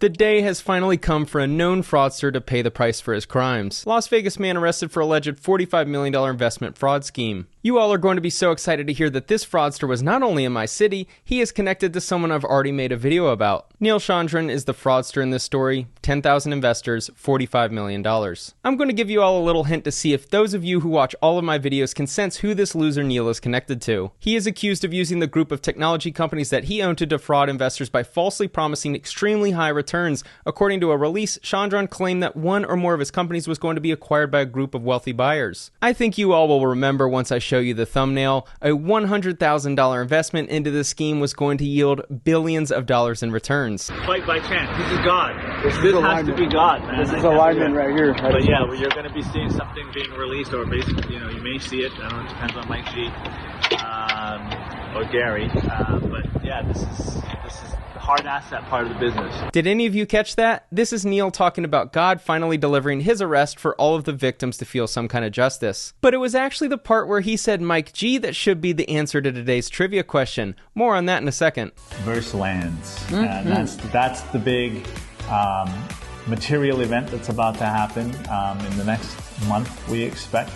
The day has finally come for a known fraudster to pay the price for his crimes. Las Vegas man arrested for alleged $45 million investment fraud scheme. You all are going to be so excited to hear that this fraudster was not only in my city, he is connected to someone I've already made a video about. Chandran is the fraudster in this story. 10,000 investors, $45 million. I'm going to give you all a little hint to see if those of you who watch all of my videos can sense who this loser Neil is connected to. He is accused of using the group of technology companies that he owned to defraud investors by falsely promising extremely high returns. According to a release, Chandran claimed that one or more of his companies was going to be acquired by a group of wealthy buyers. I think you all will remember once I show you the thumbnail, a $100,000 investment into this scheme was going to yield billions of dollars in returns. Quite by chance. This is God. This has to be God, man. This is alignment right here. But yeah, well, you're going to be seeing something being released, or basically, you may see it. I don't know, it depends on Mike G or Gary. But yeah, this is the hard asset part of the business. Did any of you catch that? This is Neil talking about God finally delivering his arrest for all of the victims to feel some kind of justice. But it was actually the part where he said Mike G that should be the answer to today's trivia question. More on that in a second. Verse lands. That's the big material event that's about to happen in the next month, we expect.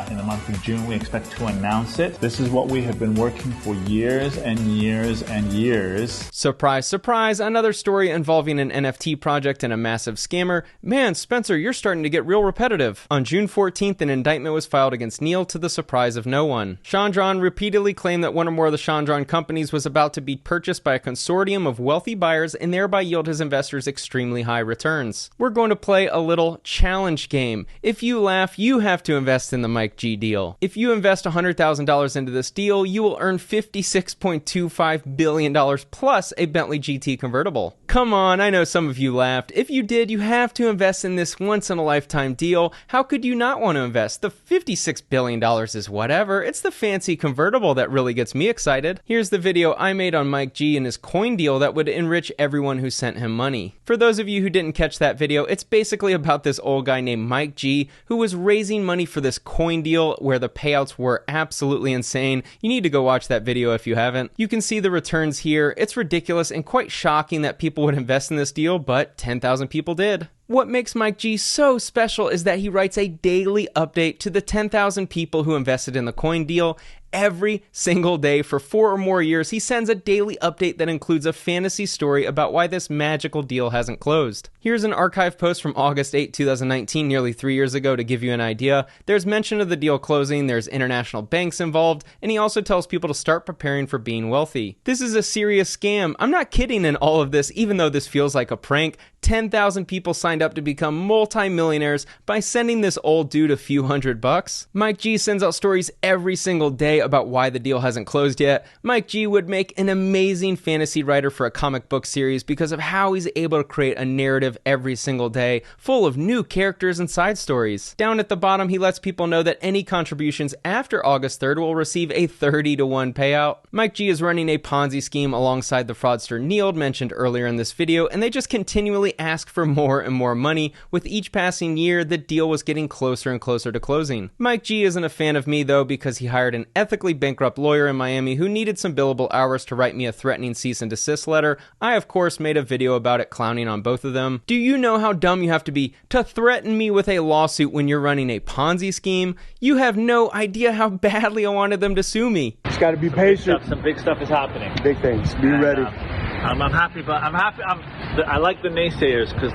In the month of June, we expect to announce it. This is what we have been working for years and years and years. Surprise, surprise, another story involving an NFT project and a massive scammer. Man, Spencer, you're starting to get real repetitive. On June 14th, an indictment was filed against Neil to the surprise of no one. Chandran repeatedly claimed that one or more of the Chandran companies was about to be purchased by a consortium of wealthy buyers and thereby yield his investors extremely high returns. We're going to play a little challenge game. If you laugh, you have to invest in the Mike G deal. If you invest $100,000 into this deal, you will earn $56.25 billion plus a Bentley GT convertible. Come on, I know some of you laughed. If you did, you have to invest in this once-in-a-lifetime deal. How could you not want to invest? The $56 billion is whatever. It's the fancy convertible that really gets me excited. Here's the video I made on Mike G and his coin deal that would enrich everyone who sent him money. For those of you who didn't catch that video, it's basically about this old guy named Mike G who was raising money for this coin deal where the payouts were absolutely insane. You need to go watch that video if you haven't. You can see the returns here. It's ridiculous and quite shocking that people would invest in this deal, but 10,000 people did. What makes Mike G so special is that he writes a daily update to the 10,000 people who invested in the coin deal. Every single day for 4 or more years, he sends a daily update that includes a fantasy story about why this magical deal hasn't closed. Here's an archive post from August 8, 2019, nearly 3 years ago, to give you an idea. There's mention of the deal closing, there's international banks involved, and he also tells people to start preparing for being wealthy. This is a serious scam. I'm not kidding in all of this, even though this feels like a prank. 10,000 people signed up to become multi-millionaires by sending this old dude a few $100. Mike G sends out stories every single day about why the deal hasn't closed yet. Mike G would make an amazing fantasy writer for a comic book series because of how he's able to create a narrative every single day full of new characters and side stories. Down at the bottom, he lets people know that any contributions after August 3rd will receive a 30-to-1 payout. Mike G is running a Ponzi scheme alongside the fraudster Neil mentioned earlier in this video, and they just continually ask for more and more money. With each passing year, the deal was getting closer and closer to closing. Mike G isn't a fan of me though, because he hired an ethically bankrupt lawyer in Miami who needed some billable hours to write me a threatening cease and desist letter. I of course made a video about it clowning on both of them. Do you know how dumb you have to be to threaten me with a lawsuit when you're running a Ponzi scheme? You have no idea how badly I wanted them to sue me. Just gotta be patient. Some big stuff is happening. Big things. Be ready. I'm happy, but I like the naysayers because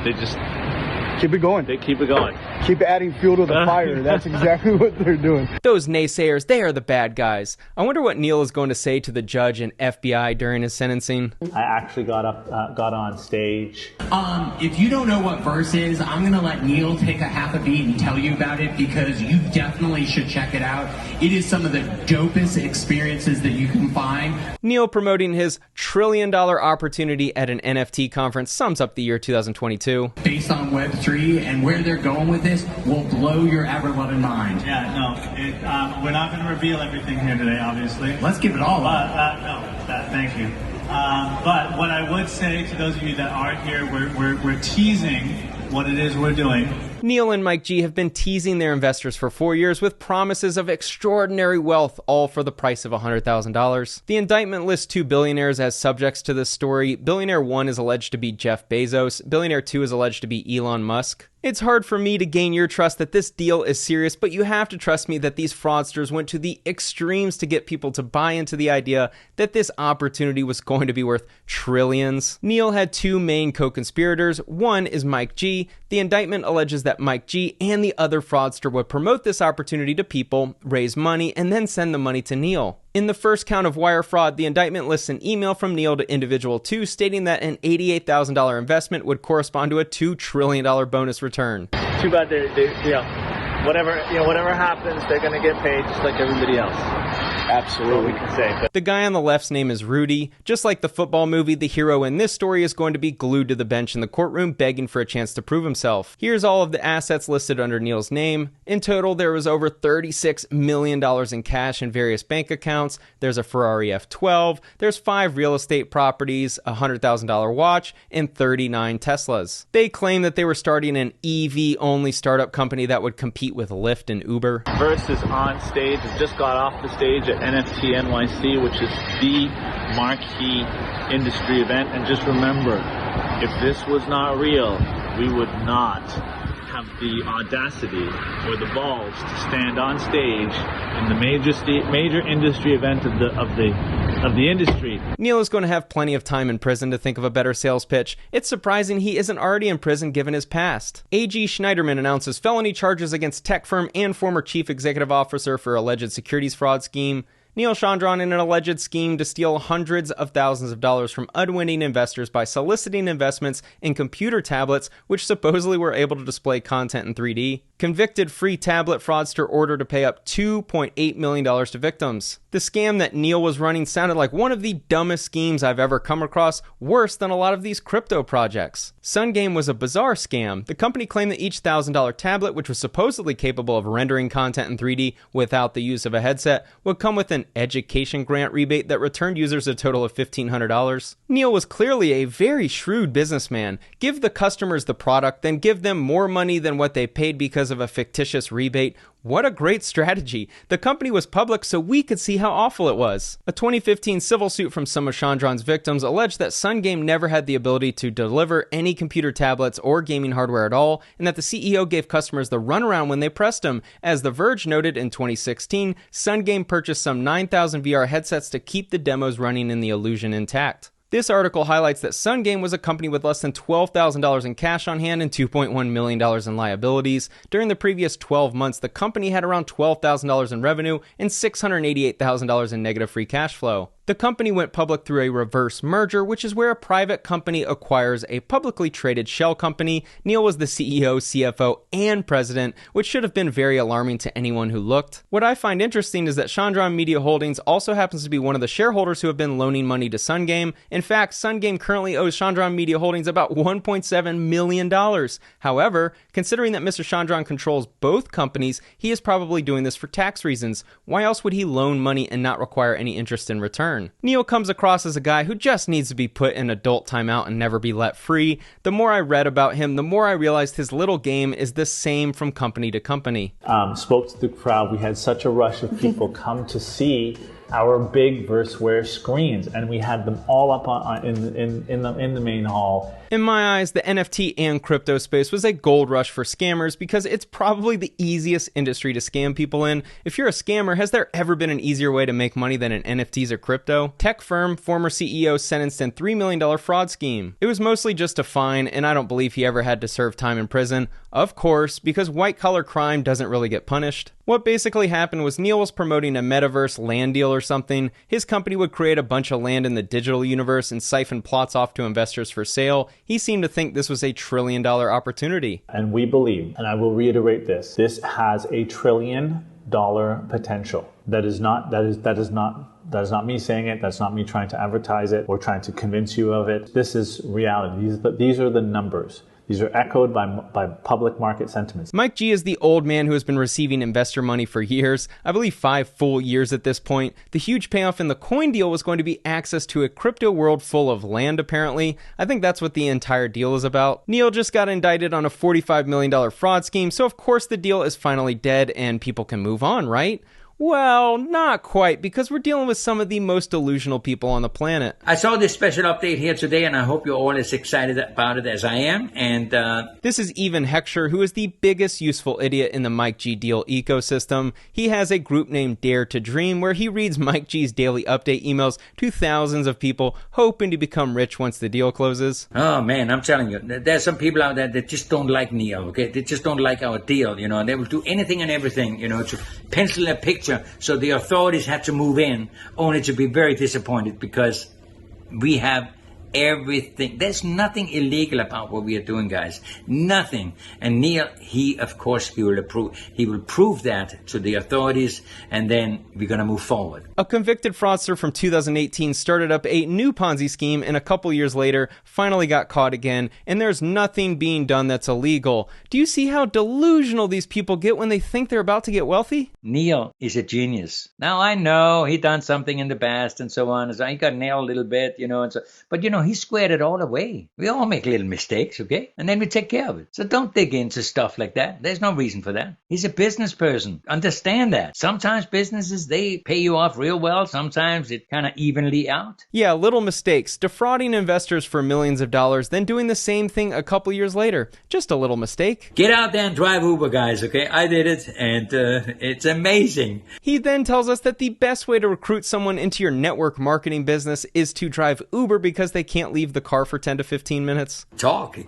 they just keep it going. They keep it going. Keep adding fuel to the fire. That's exactly what they're doing. Those naysayers, they are the bad guys. I wonder what Neil is going to say to the judge and FBI during his sentencing. I actually got on stage. If you don't know what Verse is, I'm going to let Neil take a half a beat and tell you about it because you definitely should check it out. It is some of the dopest experiences that you can find. Neil promoting his $1 trillion opportunity at an NFT conference sums up the year 2022. Based on Web3 and where they're going with this will blow your ever-loving mind. Yeah, no, we're not going to reveal everything here today, obviously. Let's give it all up. Thank you. But what I would say to those of you that aren't here, we're teasing what it is we're doing. Neil and Mike G have been teasing their investors for 4 years with promises of extraordinary wealth, all for the price of $100,000. The indictment lists 2 billionaires as subjects to this story. Billionaire 1 is alleged to be Jeff Bezos. Billionaire 2 is alleged to be Elon Musk. It's hard for me to gain your trust that this deal is serious, but you have to trust me that these fraudsters went to the extremes to get people to buy into the idea that this opportunity was going to be worth trillions. Neil had 2 main co-conspirators. One is Mike G. The indictment alleges that Mike G and the other fraudster would promote this opportunity to people, raise money, and then send the money to Neil. In the first count of wire fraud, the indictment lists an email from Neil to individual 2 stating that an $88,000 investment would correspond to a $2 trillion bonus return. Too bad they whatever happens, they're going to get paid just like everybody else. Absolutely, we can say. But the guy on the left's name is Rudy. Just like the football movie, the hero in this story is going to be glued to the bench in the courtroom begging for a chance to prove himself. Here's all of the assets listed under Neil's name. In total, there was over $36 million in cash in various bank accounts. There's a Ferrari F12, there's 5 real estate properties, a $100,000 watch, and 39 Teslas. They claim that they were starting an EV-only startup company that would compete with Lyft and Uber. Virse is on stage, has just got off the stage at NFT NYC, which is the marquee industry event. And just remember, if this was not real, we would not have the audacity or the balls to stand on stage in the major industry event of the industry. Neil is going to have plenty of time in prison to think of a better sales pitch. It's surprising he isn't already in prison given his past. A.G. Schneiderman announces felony charges against tech firm and former chief executive officer for alleged securities fraud scheme. Neil Chandran in an alleged scheme to steal hundreds of thousands of dollars from unwitting investors by soliciting investments in computer tablets which supposedly were able to display content in 3D. Convicted free tablet fraudster ordered to pay up $2.8 million to victims. The scam that Neil was running sounded like one of the dumbest schemes I've ever come across, worse than a lot of these crypto projects. Sungame was a bizarre scam. The company claimed that each $1,000 tablet, which was supposedly capable of rendering content in 3D without the use of a headset, would come with an education grant rebate that returned users a total of $1,500. Neil was clearly a very shrewd businessman. Give the customers the product, then give them more money than what they paid because of a fictitious rebate. What a great strategy. The company was public so we could see how awful it was. A 2015 civil suit from some of Chandran's victims alleged that Sungame never had the ability to deliver any computer tablets or gaming hardware at all, and that the CEO gave customers the runaround when they pressed him. As The Verge noted in 2016, Sungame purchased some 9,000 VR headsets to keep the demos running and the illusion intact. This article highlights that Sungame was a company with less than $12,000 in cash on hand and $2.1 million in liabilities. During the previous 12 months, the company had around $12,000 in revenue and $688,000 in negative free cash flow. The company went public through a reverse merger, which is where a private company acquires a publicly traded shell company. Neil was the CEO, CFO, and president, which should have been very alarming to anyone who looked. What I find interesting is that Chandran Media Holdings also happens to be one of the shareholders who have been loaning money to Sungame. In fact, Sungame currently owes Chandran Media Holdings about $1.7 million. However, considering that Mr. Chandran controls both companies, he is probably doing this for tax reasons. Why else would he loan money and not require any interest in return? Neil comes across as a guy who just needs to be put in adult timeout and never be let free. The more I read about him, the more I realized his little game is the same from company to company. Spoke to the crowd. We had such a rush of people come to see our big Verseware screens, and we had them all up in the main hall. In my eyes, the NFT and crypto space was a gold rush for scammers because it's probably the easiest industry to scam people in. If you're a scammer, has there ever been an easier way to make money than in NFTs or crypto? Tech firm, former CEO sentenced in $3 million fraud scheme. It was mostly just a fine, and I don't believe he ever had to serve time in prison. Of course, because white-collar crime doesn't really get punished. What basically happened was Neil was promoting a metaverse land deal or something. His company would create a bunch of land in the digital universe and siphon plots off to investors for sale. He seemed to think this was a $1 trillion opportunity. And we believe, and I will reiterate this has a $1 trillion potential. That is not me saying it. That's not me trying to advertise it or trying to convince you of it. This is reality. These are the numbers. These are echoed by public market sentiments. Mike G is the old man who has been receiving investor money for years, I believe 5 full years at this point. The huge payoff in the coin deal was going to be access to a crypto world full of land, apparently. I think that's what the entire deal is about. Neil just got indicted on a $45 million fraud scheme, so of course the deal is finally dead and people can move on, right? Well, not quite, because we're dealing with some of the most delusional people on the planet. I saw this special update here today, and I hope you're all as excited about it as I am. And this is even Heckscher, who is the biggest useful idiot in the Mike G deal ecosystem. He has a group named Dare to Dream, where he reads Mike G's daily update emails to thousands of people, hoping to become rich once the deal closes. Oh man, I'm telling you, there's some people out there that just don't like Neil, okay? They just don't like our deal, you know, and they will do anything and everything, you know, to pencil a picture so the authorities had to move in, only to be very disappointed because we have everything. There's nothing illegal about what we are doing, guys. Nothing. And Neil, he will prove that to the authorities, and then we're going to move forward. A convicted fraudster from 2018 started up a new Ponzi scheme, and a couple years later finally got caught again, and there's nothing being done that's illegal. Do you see how delusional these people get when they think they're about to get wealthy? Neil is a genius. Now I know he done something in the past and so on, so he got nailed a little bit, you know, and so, but you know, he squared it all away. We all make little mistakes, okay? And then we take care of it. So don't dig into stuff like that. There's no reason for that. He's a business person. Understand that. Sometimes businesses, they pay you off real well. Sometimes it kind of evenly out. Yeah, little mistakes. Defrauding investors for millions of dollars, then doing the same thing a couple years later. Just a little mistake. Get out there and drive Uber, guys, okay? I did it, and it's amazing. He then tells us that the best way to recruit someone into your network marketing business is to drive Uber because they can't leave the car for 10 to 15 minutes.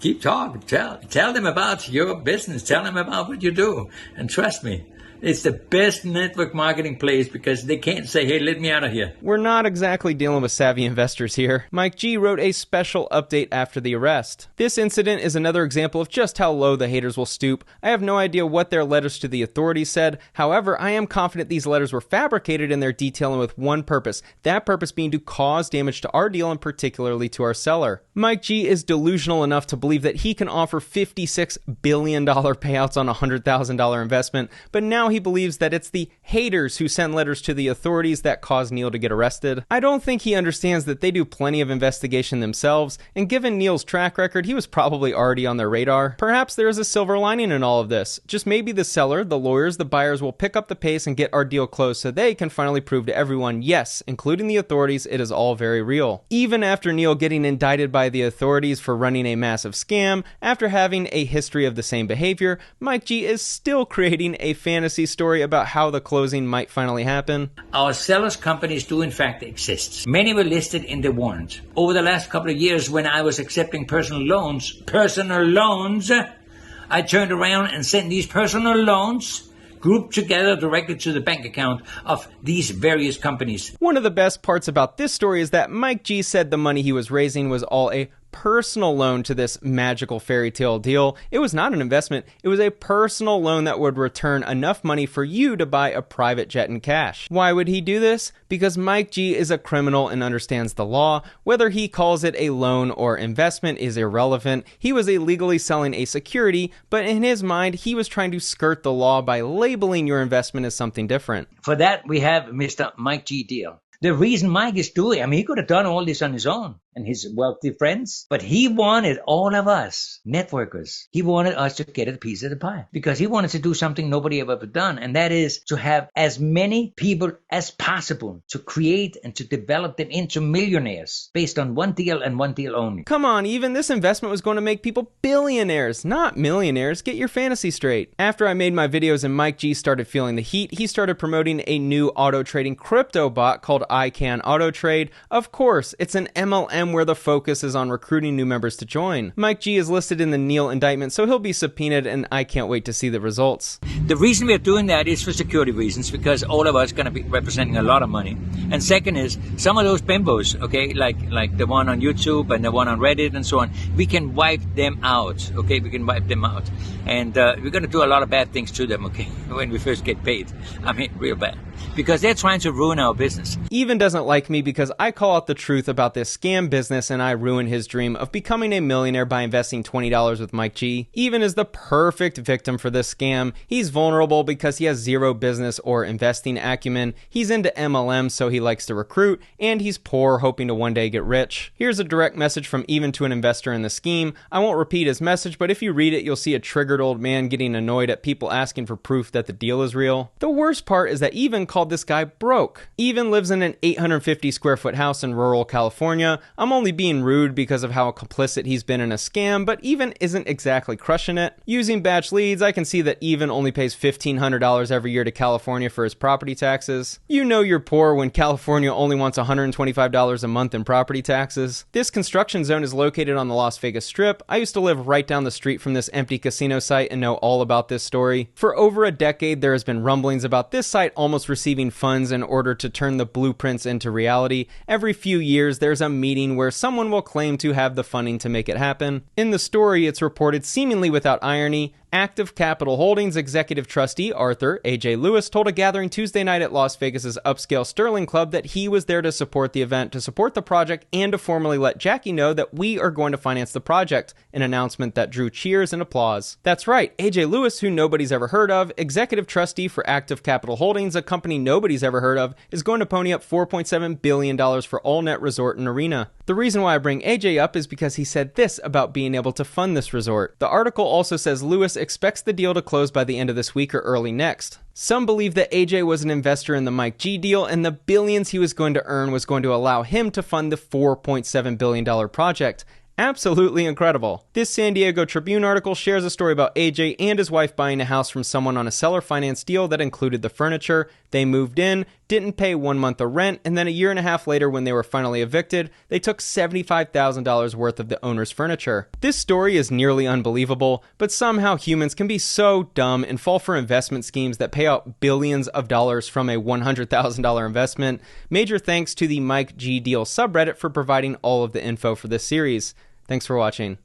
Keep talking. Tell them about your business. Tell them about what you do. And trust me, it's the best network marketing place because they can't say, hey, let me out of here. We're not exactly dealing with savvy investors here. Mike G wrote a special update after the arrest. This incident is another example of just how low the haters will stoop. I have no idea what their letters to the authorities said. However, I am confident these letters were fabricated in their detailing with one purpose. That purpose being to cause damage to our deal and particularly to our seller. Mike G is delusional enough to believe that he can offer $56 billion payouts on a $100,000 investment, but now he believes that it's the haters who sent letters to the authorities that caused Neil to get arrested. I don't think he understands that they do plenty of investigation themselves, and given Neil's track record, he was probably already on their radar. Perhaps there is a silver lining in all of this. Just maybe the seller, the lawyers, the buyers will pick up the pace and get our deal closed so they can finally prove to everyone, yes, including the authorities, it is all very real. Even after Neil getting indicted by the authorities for running a massive scam, after having a history of the same behavior, Mike G is still creating a fantasy story about how the closing might finally happen. Our sellers' companies do in fact exist. Many were listed in the warrant. Over the last couple of years when I was accepting personal loans, I turned around and sent these personal loans grouped together directly to the bank account of these various companies. One of the best parts about this story is that Mike G said the money he was raising was all a personal loan to this magical fairy tale deal. It was not an investment. It was a personal loan that would return enough money for you to buy a private jet in cash. Why would he do this? Because Mike G is a criminal and understands the law. Whether he calls it a loan or investment is irrelevant. He was illegally selling a security, but in his mind, he was trying to skirt the law by labeling your investment as something different. For that, we have Mr. Mike G deal. The reason Mike is doing, he could have done all this on his own and his wealthy friends, but he wanted all of us, networkers, he wanted us to get a piece of the pie because he wanted to do something nobody ever done, and that is to have as many people as possible to create and to develop them into millionaires based on one deal and one deal only. Come on, even this investment was going to make people billionaires, not millionaires. Get your fantasy straight. After I made my videos and Mike G started feeling the heat, he started promoting a new auto trading crypto bot called I Can Auto Trade. Of course, it's an MLM where the focus is on recruiting new members to join. Mike G is listed in the Neil indictment, so he'll be subpoenaed, and I can't wait to see the results. The reason we're doing that is for security reasons, because all of us are going to be representing a lot of money. And second is, some of those bimbos, okay, like the one on YouTube and the one on Reddit and so on, we can wipe them out, okay? We can wipe them out. And we're going to do a lot of bad things to them, okay, when we first get paid. Real bad. because they're trying to ruin our business. Even doesn't like me because I call out the truth about this scam business and I ruin his dream of becoming a millionaire by investing $20 with Mike G. Even is the perfect victim for this scam. He's vulnerable because he has zero business or investing acumen. He's into MLM, so he likes to recruit, and he's poor, hoping to one day get rich. Here's a direct message from Even to an investor in the scheme. I won't repeat his message, but if you read it, you'll see a triggered old man getting annoyed at people asking for proof that the deal is real. The worst part is that Even called this guy broke. Even lives in an 850 square foot house in rural California. I'm only being rude because of how complicit he's been in a scam, but Even isn't exactly crushing it. Using batch leads, I can see that Even only pays $1,500 every year to California for his property taxes. You know you're poor when California only wants $125 a month in property taxes. This construction zone is located on the Las Vegas Strip. I used to live right down the street from this empty casino site and know all about this story. For over a decade, there has been rumblings about this site almost receiving funds in order to turn the blueprints into reality. Every few years, there's a meeting where someone will claim to have the funding to make it happen. In the story, it's reported seemingly without irony, Active Capital Holdings executive trustee Arthur A.J. Lewis told a gathering Tuesday night at Las Vegas's upscale Sterling Club that he was there to support the event, to support the project, and to formally let Jackie know that we are going to finance the project, an announcement that drew cheers and applause. That's right, A.J. Lewis, who nobody's ever heard of, executive trustee for Active Capital Holdings, a company nobody's ever heard of, is going to pony up $4.7 billion for AllNet Resort and Arena. The reason why I bring AJ up is because he said this about being able to fund this resort. The article also says Lewis expects the deal to close by the end of this week or early next. Some believe that AJ was an investor in the Mike G deal, and the billions he was going to earn was going to allow him to fund the $4.7 billion project. Absolutely incredible. This San Diego Tribune article shares a story about AJ and his wife buying a house from someone on a seller finance deal that included the furniture. They moved in, didn't pay 1 month of rent, and then a year and a half later when they were finally evicted, they took $75,000 worth of the owner's furniture. This story is nearly unbelievable, but somehow humans can be so dumb and fall for investment schemes that pay out billions of dollars from a $100,000 investment. Major thanks to the Mike G Deal subreddit for providing all of the info for this series. Thanks for watching.